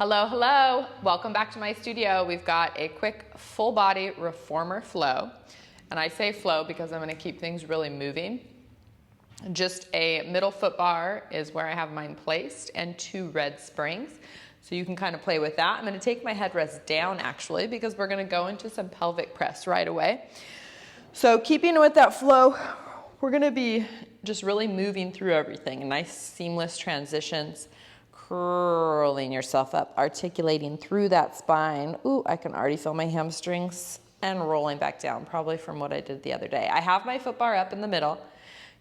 Hello, hello. Welcome back to my studio. We've got a quick full body reformer flow. And I say flow because I'm going to keep things really moving. Just a middle foot bar is where I have mine placed and 2 red springs. So you can kind of play with that. I'm going to take my headrest down actually because we're going to go into some pelvic press right away. So keeping with that flow, we're going to be just really moving through everything. Nice seamless transitions. Curling yourself up, articulating through that spine. Ooh, I can already feel my hamstrings, and rolling back down, probably from what I did the other day. I have my foot bar up in the middle.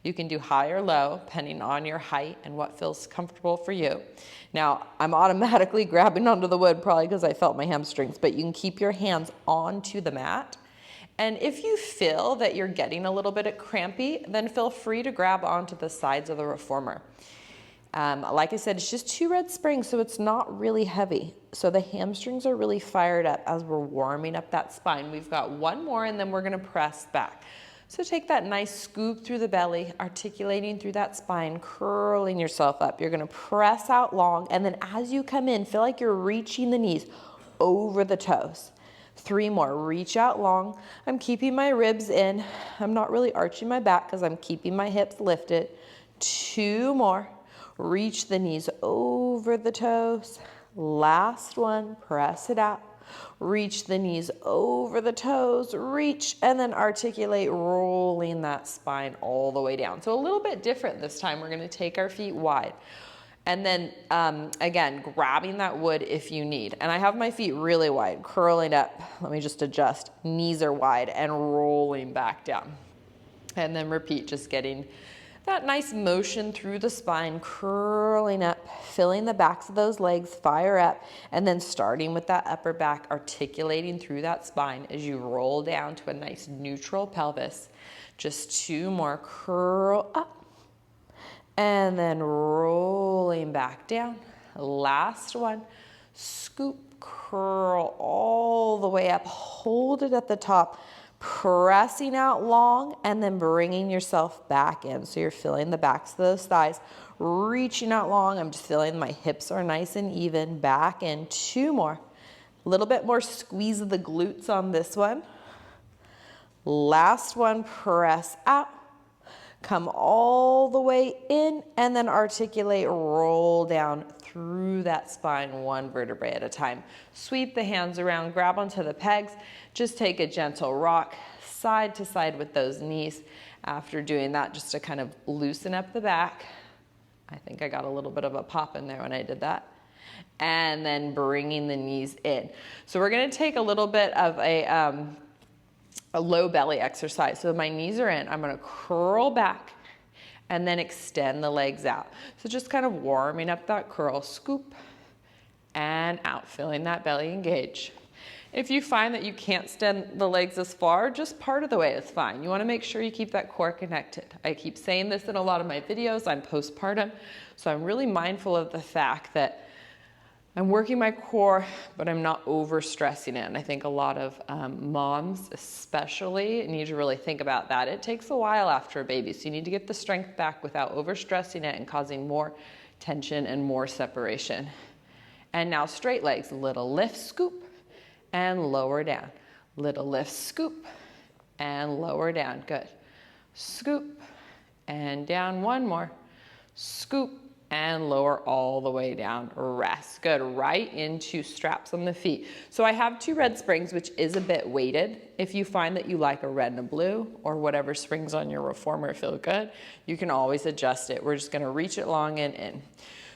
You can do high or low, depending on your height and what feels comfortable for you. Now, I'm automatically grabbing onto the wood, probably because I felt my hamstrings, but you can keep your hands onto the mat. And if you feel that you're getting a little bit crampy, then feel free to grab onto the sides of the reformer. Like I said, it's just 2 red springs, so it's not really heavy. So the hamstrings are really fired up as we're warming up that spine. We've got 1 more, and then we're gonna press back. So take that nice scoop through the belly, articulating through that spine, curling yourself up. You're gonna press out long, and then as you come in, feel like you're reaching the knees over the toes. 3 more, reach out long. I'm keeping my ribs in. I'm not really arching my back because I'm keeping my hips lifted. 2 more. Reach the knees over the toes. Last one, press it out. Reach the knees over the toes, reach, and then articulate, rolling that spine all the way down. So a little bit different this time. We're gonna take our feet wide. And then, again, grabbing that wood if you need. And I have my feet really wide, curling up. Let me just adjust. Knees are wide and rolling back down. And then repeat, just getting that nice motion through the spine, curling up, filling the backs of those legs, fire up, and then starting with that upper back, articulating through that spine as you roll down to a nice neutral pelvis. Just 2 more, curl up, and then rolling back down. Last one, scoop, curl all the way up, hold it at the top, pressing out long, and then bringing yourself back in. So you're feeling the backs of those thighs, reaching out long. I'm just feeling my hips are nice and even. Back in. 2 more. A little bit more squeeze of the glutes on this one. Last one, press out. Come all the way in, and then articulate, roll down through that spine, 1 vertebrae at a time. Sweep the hands around, grab onto the pegs. Just take a gentle rock side to side with those knees. After doing that, just to kind of loosen up the back. I think I got a little bit of a pop in there when I did that. And then bringing the knees in. So we're gonna take a little bit of a low belly exercise. So my knees are in, I'm gonna curl back and then extend the legs out. So just kind of warming up that curl, scoop and out, feeling that belly engage. If you find that you can't extend the legs as far, just part of the way is fine. You wanna make sure you keep that core connected. I keep saying this in a lot of my videos. I'm postpartum, so I'm really mindful of the fact that I'm working my core, but I'm not overstressing it. And I think a lot of moms especially need to really think about that. It takes a while after a baby, so you need to get the strength back without overstressing it and causing more tension and more separation. And now straight legs, little lift, scoop, and lower down. Little lift, scoop, and lower down. Good. Scoop, and down. 1 more. Scoop, and lower all the way down, rest. Good, right into straps on the feet. So I have 2 red springs, which is a bit weighted. If you find that you like a red and a blue, or whatever springs on your reformer feel good, you can always adjust it. We're just gonna reach it long and in.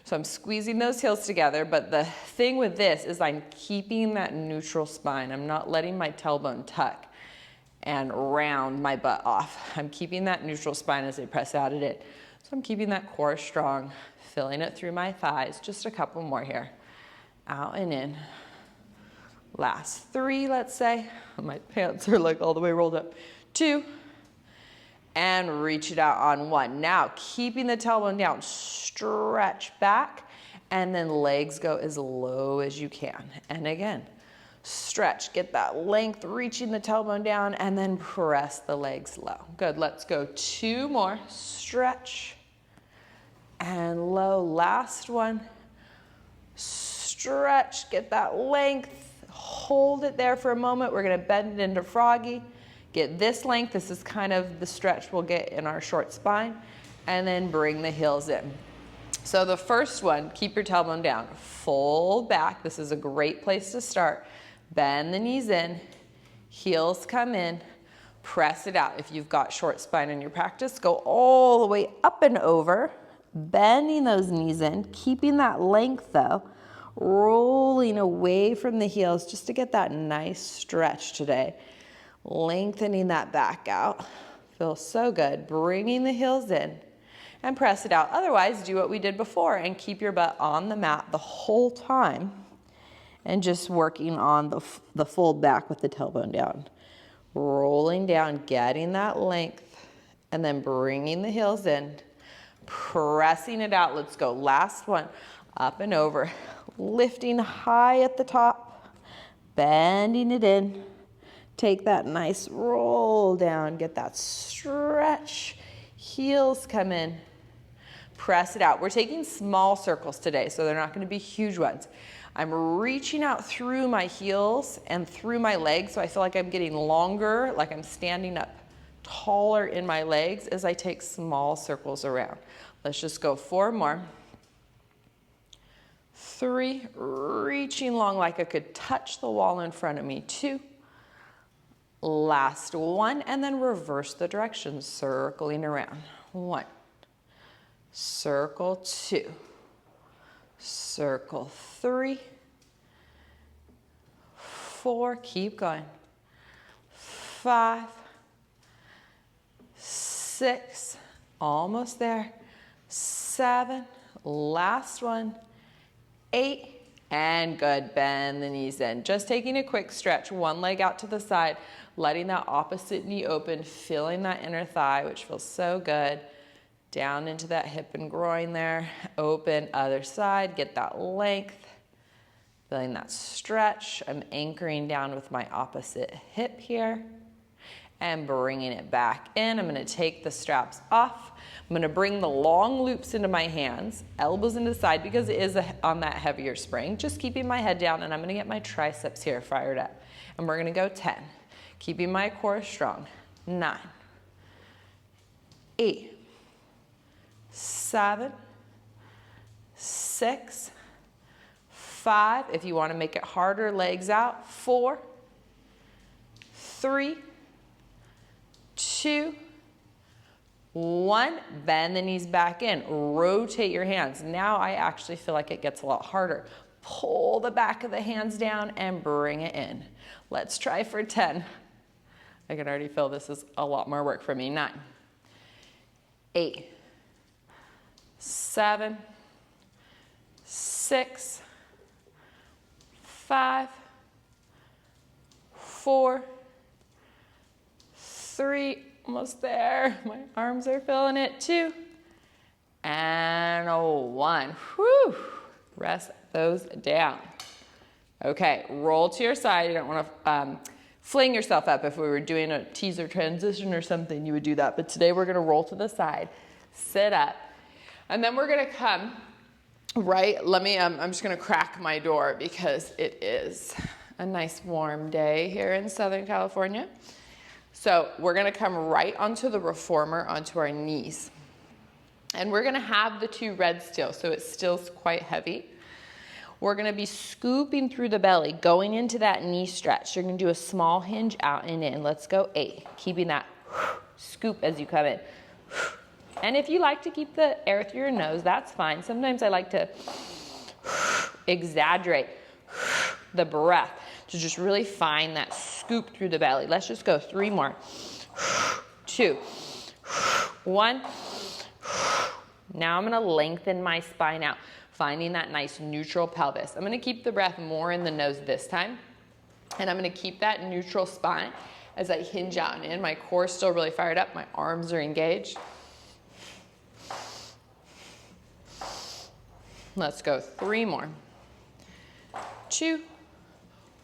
So I'm squeezing those heels together, but the thing with this is I'm keeping that neutral spine. I'm not letting my tailbone tuck and round my butt off. I'm keeping that neutral spine as I press out at it. So I'm keeping that core strong, filling it through my thighs. Just a couple more here. Out and in. Last 3, let's say. My pants are like all the way rolled up. 2. And reach it out on 1. Now, keeping the tailbone down, stretch back, and then legs go as low as you can. And again, stretch, get that length, reaching the tailbone down, and then press the legs low. Good, let's go 2 more. Stretch and low. Last one. stretch, get that length, hold it there for a moment. We're gonna bend it into froggy, get this length. This is kind of the stretch we'll get in our short spine, and then bring the heels in. So the first one, keep your tailbone down, fold back. This is a great place to start. Bend the knees in, heels come in, press it out. If you've got short spine in your practice, go all the way up and over, bending those knees in, keeping that length though, rolling away from the heels just to get that nice stretch today. Lengthening that back out. Feels so good. Bringing the heels in and press it out. Otherwise, do what we did before and keep your butt on the mat the whole time and just working on the fold back with the tailbone down. Rolling down, getting that length, and then bringing the heels in, pressing it out. Let's go. Last one. Up and over. Lifting high at the top, bending it in. Take that nice roll down, get that stretch. Heels come in. Press it out. We're taking small circles today, so they're not going to be huge ones. I'm reaching out through my heels and through my legs, so I feel like I'm getting longer, like I'm standing up taller in my legs as I take small circles around. Let's just go 4 more. 3, reaching long like I could touch the wall in front of me. 2, last 1, and then reverse the direction, circling around. 1, circle 2, circle 3, 4, keep going, 5, 6, almost there, 7, last one, 8, and good. Bend the knees in. Just taking a quick stretch, one leg out to the side, letting that opposite knee open, feeling that inner thigh, which feels so good. Down into that hip and groin there. Open, other side, get that length. Feeling that stretch. I'm anchoring down with my opposite hip here and bringing it back in. I'm going to take the straps off. I'm going to bring the long loops into my hands, elbows into the side because it is on that heavier spring. Just keeping my head down, and I'm going to get my triceps here fired up. And we're going to go 10. Keeping my core strong. 9, 8, 7, 6, 5. If you want to make it harder, legs out. 4, 3, 2, 1. Bend the knees back in. Rotate your hands. Now I actually feel like it gets a lot harder. Pull the back of the hands down and bring it in. Let's try for 10. I can already feel this is a lot more work for me. 9, 8, 7, 6, 5, 4, 3, almost there. My arms are feeling it. 2, and 1. Whew. Rest those down. Okay, roll to your side. You don't want to fling yourself up. If we were doing a teaser transition or something, you would do that. But today we're going to roll to the side, sit up, and then we're going to come right. I'm just going to crack my door because it is a nice warm day here in Southern California. So we're going to come right onto the reformer, onto our knees. And we're going to have the 2 reds still, so it's still quite heavy. We're going to be scooping through the belly, going into that knee stretch. You're going to do a small hinge out and in. Let's go 8, keeping that scoop as you come in. And if you like to keep the air through your nose, that's fine. Sometimes I like to exaggerate the breath to just really find that scoop through the belly. Let's just go 3 more. 2, 1. Now I'm going to lengthen my spine out, finding that nice neutral pelvis. I'm going to keep the breath more in the nose this time. And I'm going to keep that neutral spine as I hinge out and in. My core is still really fired up. My arms are engaged. Let's go 3 more. 2,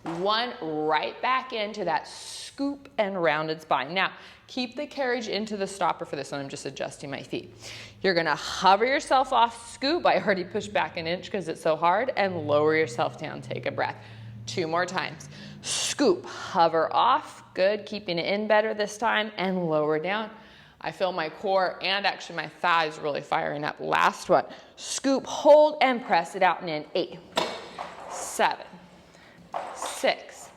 1, right back into that scoop and rounded spine. Now, keep the carriage into the stopper for this one. I'm just adjusting my feet. You're gonna hover yourself off, scoop. I already pushed back an inch because it's so hard, and lower yourself down. Take a breath. 2 more times. Scoop, hover off. Good, keeping it in better this time, and lower down. I feel my core and actually my thighs really firing up. Last one. Scoop, hold, and press it out and in. 8, 7, 6,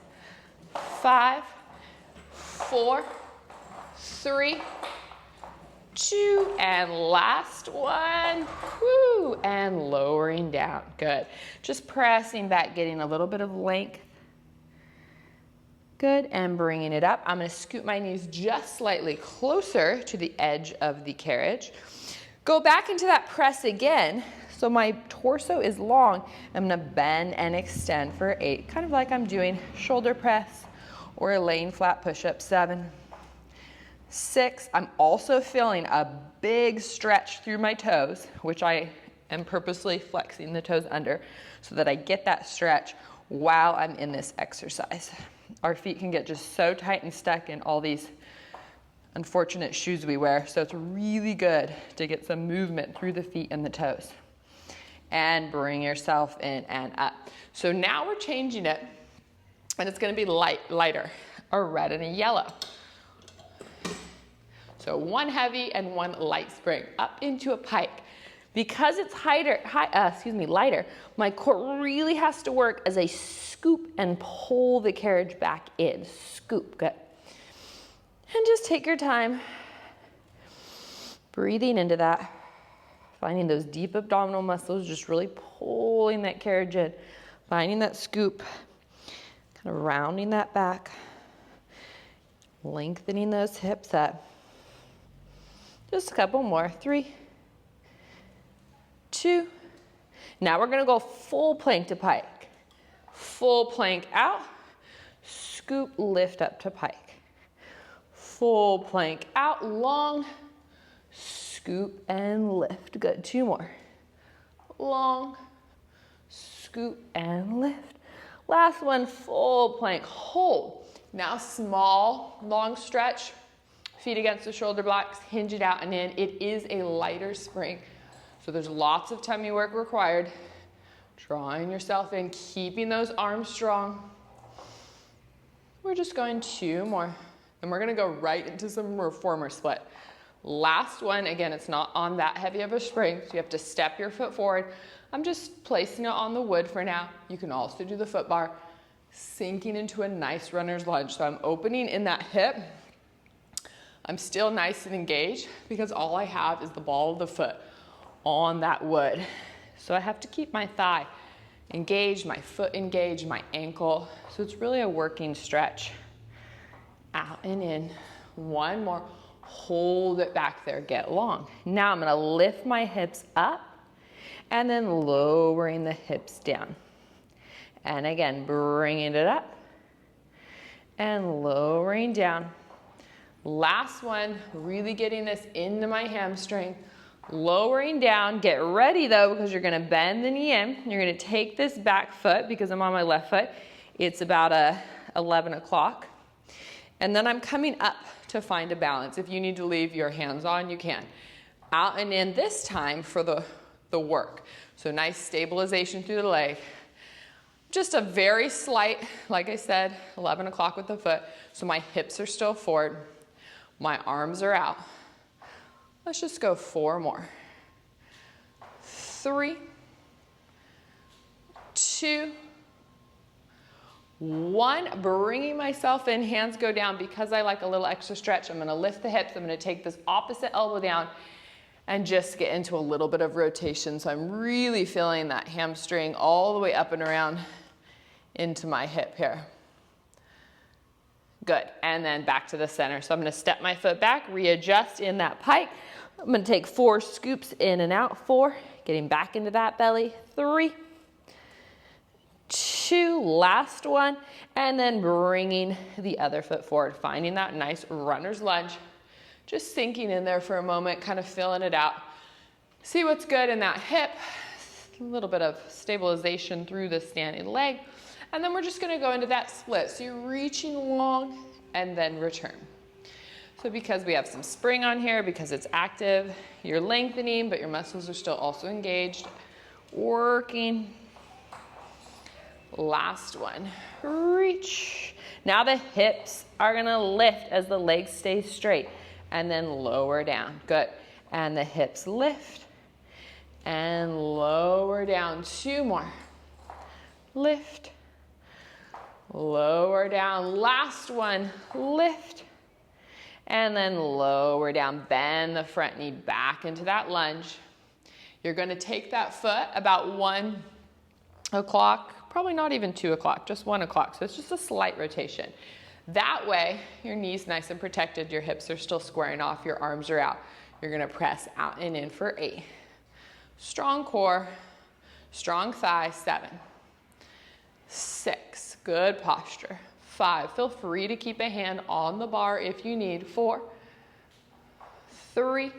5, 4, 3, 2, and last one. Woo, and lowering down. Good. Just pressing back, getting a little bit of length. Good, and bringing it up. I'm gonna scoot my knees just slightly closer to the edge of the carriage. Go back into that press again. So my torso is long. I'm gonna bend and extend for 8, kind of like I'm doing shoulder press or a laying flat push-up. 7, 6. I'm also feeling a big stretch through my toes, which I am purposely flexing the toes under so that I get that stretch while I'm in this exercise. Our feet can get just so tight and stuck in all these unfortunate shoes we wear, so it's really good to get some movement through the feet and the toes. And bring yourself in and up. So now we're changing it, and it's gonna be lighter, a red and a yellow. So 1 heavy and 1 light spring up into a pike. Because it's lighter, my core really has to work as I scoop and pull the carriage back in. Scoop, good. And just take your time, breathing into that, finding those deep abdominal muscles, just really pulling that carriage in, finding that scoop, kind of rounding that back, lengthening those hips up. Just a couple more. 3, 2. Now we're gonna go full plank to pike. Full plank out, scoop, lift up to pike. Full plank out, long, scoop and lift. Good, 2 more. Long, scoop and lift. Last one, full plank, hold. Now small, long stretch, feet against the shoulder blocks, hinge it out and in. It is a lighter spring, so there's lots of tummy work required. Drawing yourself in, keeping those arms strong. We're just going 2 more. And we're gonna go right into some reformer split. Last one, again, it's not on that heavy of a spring, so you have to step your foot forward. I'm just placing it on the wood for now. You can also do the foot bar, sinking into a nice runner's lunge. So I'm opening in that hip. I'm still nice and engaged because all I have is the ball of the foot on that wood. So I have to keep my thigh engaged, my foot engaged, my ankle. So it's really a working stretch. Out and in. 1 more. Hold it back there, get long. Now I'm gonna lift my hips up and then lowering the hips down. And again, bringing it up and lowering down. Last one, really getting this into my hamstring. Lowering down, get ready though, because you're gonna bend the knee in. You're gonna take this back foot, because I'm on my left foot. It's about 11 o'clock. And then I'm coming up to find a balance. If you need to leave your hands on, you can. Out and in this time for the work. So nice stabilization through the leg. Just a very slight, like I said, 11 o'clock with the foot. So my hips are still forward. My arms are out. Let's just go 4 more. 3, 2, 1. Bringing myself in, hands go down. Because I like a little extra stretch, I'm gonna lift the hips. I'm gonna take this opposite elbow down and just get into a little bit of rotation. So I'm really feeling that hamstring all the way up and around into my hip here. Good, and then back to the center. So I'm gonna step my foot back, readjust in that pike. I'm gonna take 4 scoops in and out. 4, getting back into that belly. 3, 2, last one, and then bringing the other foot forward, finding that nice runner's lunge. Just sinking in there for a moment, kind of feeling it out. See what's good in that hip, A little bit of stabilization through the standing leg. And then we're just gonna go into that split. So you're reaching long and then return. So because we have some spring on here, because it's active, you're lengthening, but your muscles are still also engaged. Working. Last one, reach. Now the hips are gonna lift as the legs stay straight and then lower down, good. And the hips lift and lower down, 2 more. Lift, lower down, last one, lift, and then lower down. Bend the front knee back into that lunge. You're gonna take that foot about 1 o'clock, probably not even 2 o'clock, just 1 o'clock. So it's just a slight rotation. That way, your knee's nice and protected, your hips are still squaring off, your arms are out. You're gonna press out and in for 8. Strong core, strong thigh, 7. 6, good posture. 5, feel free to keep a hand on the bar if you need. 4, 3,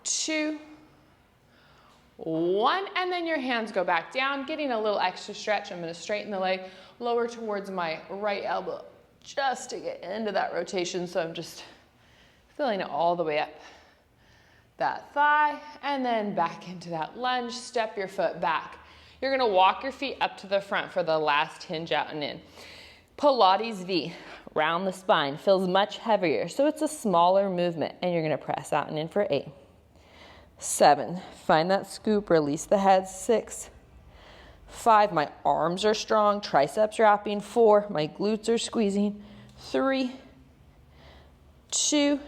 2, 1, and then your hands go back down, getting a little extra stretch. I'm gonna straighten the leg, lower towards my right elbow, just to get into that rotation. So I'm just feeling it all the way up that thigh, and then back into that lunge. Step your foot back. You're gonna walk your feet up to the front for the last hinge out and in. Pilates V, round the spine, feels much heavier. So it's a smaller movement, and you're gonna press out and in for 8. 7, find that scoop, release the head. 6, 5, my arms are strong, triceps wrapping. 4, my glutes are squeezing. 3, 2,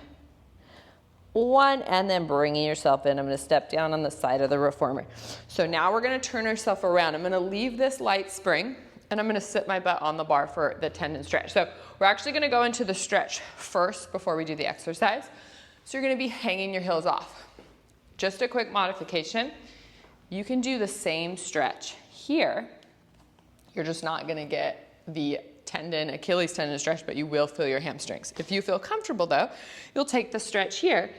1, and then bringing yourself in. I'm gonna step down on the side of the reformer. So now we're gonna turn ourselves around. I'm gonna leave this light spring, and I'm gonna sit my butt on the bar for the tendon stretch. So we're actually gonna go into the stretch first before we do the exercise. So you're gonna be hanging your heels off. Just a quick modification. You can do the same stretch here. You're just not gonna get the tendon, Achilles tendon stretch, but you will feel your hamstrings. If you feel comfortable though, you'll take the stretch here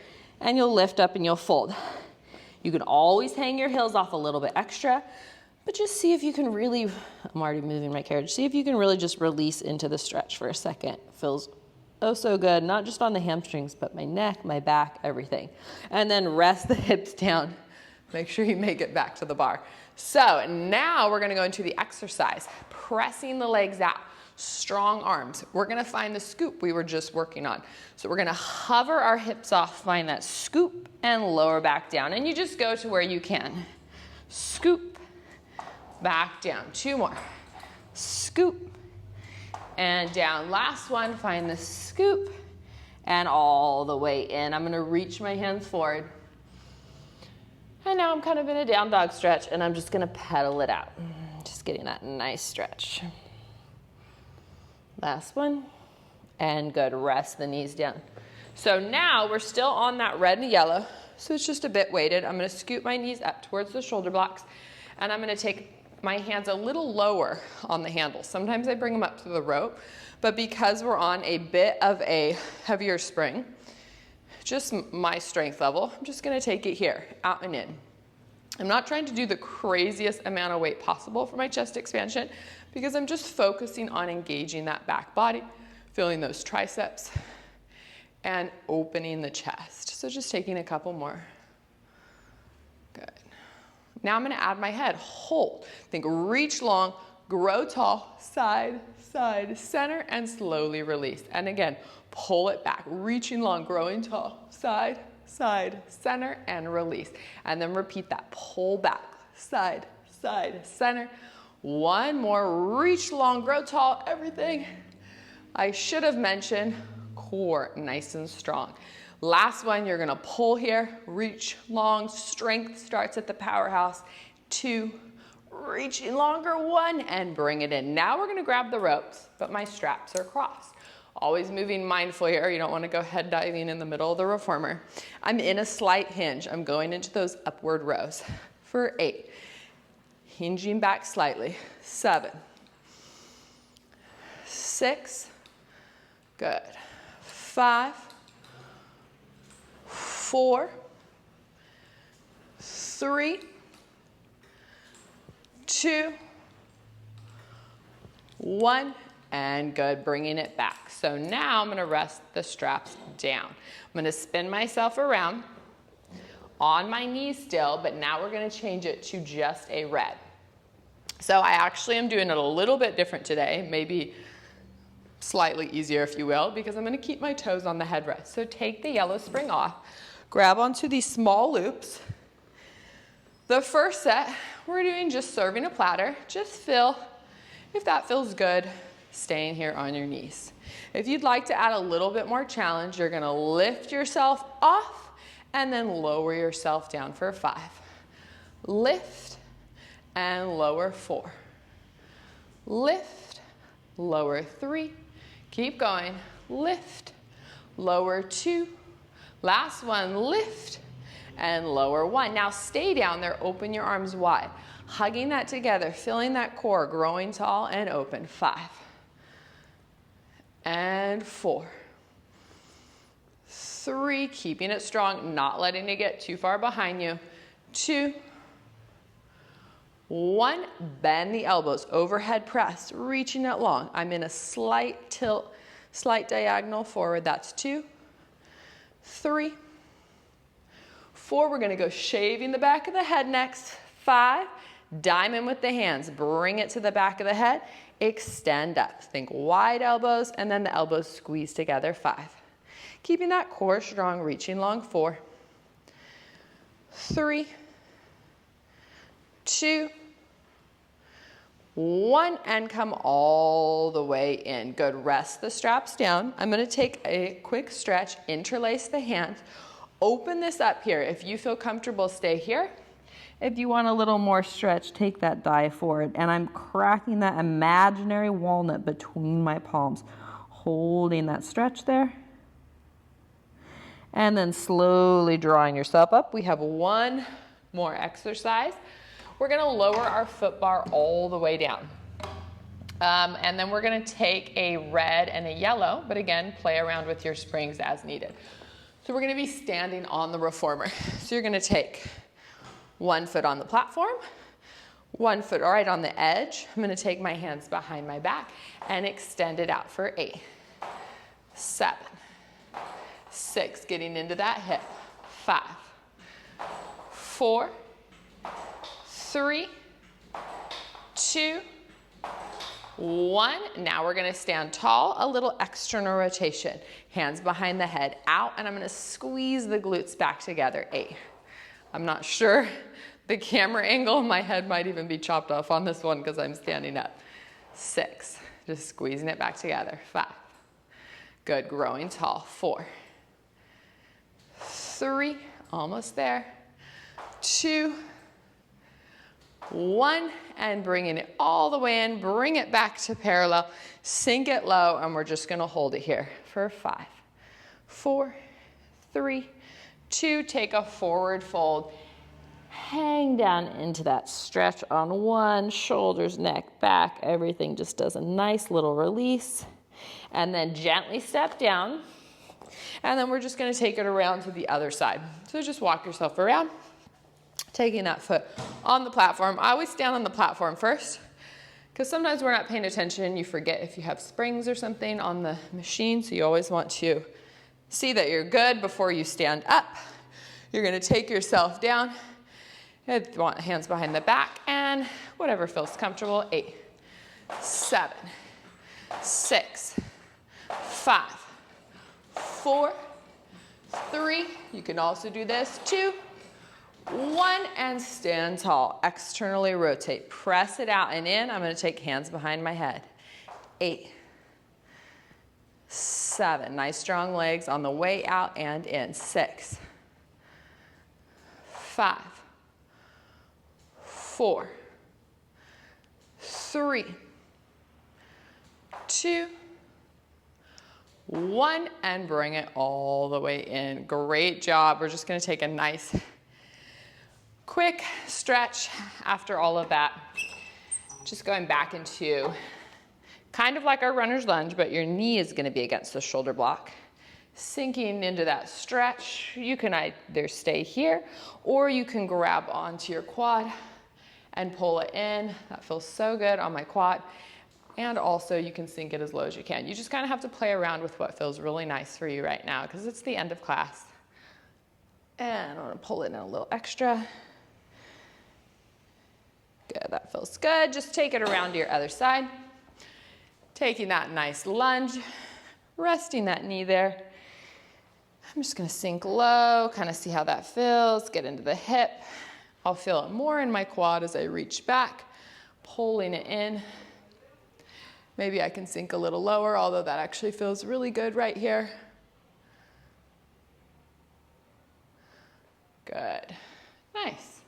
and you'll lift up and you'll fold. You can always hang your heels off a little bit extra, but just see if you can really, I'm already moving my carriage, see if you can really just release into the stretch for a second. Feels oh so good, not just on the hamstrings, but my neck, my back, everything. And then rest the hips down. Make sure you make it back to the bar. So now we're gonna go into the exercise, pressing the legs out, strong arms. We're gonna find the scoop we were just working on. So we're gonna hover our hips off, find that scoop, and lower back down. And you just go to where you can. Scoop, back down. 2 more. Scoop, and down. Last one, find the scoop, and all the way in. I'm gonna reach my hands forward. And now I'm kind of in a down dog stretch, and I'm just gonna pedal it out. Just getting that nice stretch. Last one, and good, rest the knees down. So now we're still on that red and yellow, so it's just a bit weighted. I'm gonna scoot my knees up towards the shoulder blocks, and I'm gonna take my hands a little lower on the handles. Sometimes I bring them up to the rope, but because we're on a bit of a heavier spring, just my strength level, I'm just gonna take it here, out and in. I'm not trying to do the craziest amount of weight possible for my chest expansion because I'm just focusing on engaging that back body, feeling those triceps, and opening the chest. So just taking a couple more. Good. Now I'm gonna add my head, hold. Think reach long, grow tall, side, side, center, and slowly release. And again, pull it back, reaching long, growing tall, side, side, center, and release. And then repeat that, pull back, side, side, center. 1 more, reach long, grow tall, everything. I should have mentioned core, nice and strong. Last one, you're gonna pull here, reach long, strength starts at the powerhouse. 2, reaching longer, 1, and bring it in. Now we're gonna grab the ropes, but my straps are crossed. Always moving mindful here. You don't wanna go head diving in the middle of the reformer. I'm in a slight hinge. I'm going into those upward rows for 8. Hinging back slightly. 7, 6, good. 5, 4, 3, 2, 1, and good, bringing it back. So now I'm gonna rest the straps down. I'm gonna spin myself around on my knees still, but now we're gonna change it to just a red. So I actually am doing it a little bit different today, maybe slightly easier if you will, because I'm gonna keep my toes on the headrest. So take the yellow spring off, grab onto these small loops. The first set, we're doing just serving a platter. Just feel, if that feels good, staying here on your knees. If you'd like to add a little bit more challenge, you're gonna lift yourself off and then lower yourself down for 5. Lift and lower 4. Lift, lower 3. Keep going. Lift, lower 2. Last one, lift and lower 1. Now stay down there, open your arms wide. Hugging that together, feeling that core, growing tall and open. 5. And 4. 3, keeping it strong, not letting it get too far behind you. 2, 1, bend the elbows, overhead press, reaching it long. I'm in a slight tilt, slight diagonal forward. That's 2, 3, 4. We're gonna go shaving the back of the head next. 5, diamond with the hands, bring it to the back of the head, extend up. Think wide elbows, and then the elbows squeeze together. 5. Keeping that core strong, reaching long. 4, 3, 2, 1, and come all the way in. Good, rest the straps down. I'm gonna take a quick stretch, interlace the hands, open this up here. If you feel comfortable, stay here. If you want a little more stretch, take that thigh forward. And I'm cracking that imaginary walnut between my palms, holding that stretch there. And then slowly drawing yourself up. We have one more exercise. We're gonna lower our foot bar all the way down. And then we're gonna take a red and a yellow, but again, play around with your springs as needed. So we're gonna be standing on the reformer. So you're gonna take one foot on the platform, one foot right on the edge. I'm gonna take my hands behind my back and extend it out for 8, 7, 6, getting into that hip. 5, 4, 3, 2, 1. Now we're gonna stand tall, a little external rotation. Hands behind the head, out, and I'm gonna squeeze the glutes back together. 8. I'm not sure the camera angle, my head might even be chopped off on this one because I'm standing up. 6, just squeezing it back together. 5, good, growing tall. 4, 3, almost there. 2, 1, and bringing it all the way in, bring it back to parallel, sink it low, and we're just gonna hold it here for 5, 4, 3, 2, take a forward fold, hang down into that stretch on one, shoulders, neck, back, everything just does a nice little release, and then gently step down, and then we're just gonna take it around to the other side. So just walk yourself around, taking that foot on the platform. I always stand on the platform first, because sometimes we're not paying attention. You forget if you have springs or something on the machine, so you always want to see that you're good before you stand up. You're gonna take yourself down, want hands behind the back, and whatever feels comfortable. 8, 7, 6, 5, 4, 3, you can also do this, 2, 1, and stand tall. Externally rotate, press it out and in. I'm gonna take hands behind my head. 8, 7, nice strong legs on the way out and in. 6, 5, 4, 3, 2, 1, and bring it all the way in. Great job. We're just gonna take a nice quick stretch after all of that. Just going back into kind of like our runner's lunge, but your knee is gonna be against the shoulder block. Sinking into that stretch. You can either stay here or you can grab onto your quad and pull it in. That feels so good on my quad. And also you can sink it as low as you can. You just kind of have to play around with what feels really nice for you right now because it's the end of class. And I'm gonna pull it in a little extra. Good, that feels good. Just take it around to your other side. Taking that nice lunge, resting that knee there. I'm just gonna sink low, kind of see how that feels, get into the hip. I'll feel it more in my quad as I reach back, pulling it in. Maybe I can sink a little lower, although that actually feels really good right here. Good, nice.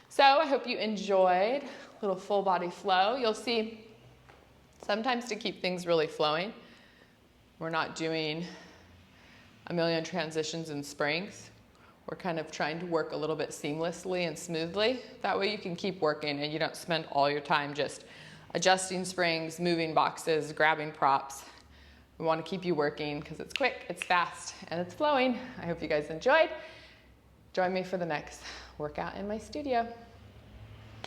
So I hope you enjoyed a little full body flow. You'll see sometimes to keep things really flowing, we're not doing a million transitions and springs. We're kind of trying to work a little bit seamlessly and smoothly. That way you can keep working and you don't spend all your time just adjusting springs, moving boxes, grabbing props. We want to keep you working because it's quick, it's fast, and it's flowing. I hope you guys enjoyed. Join me for the next workout in my studio.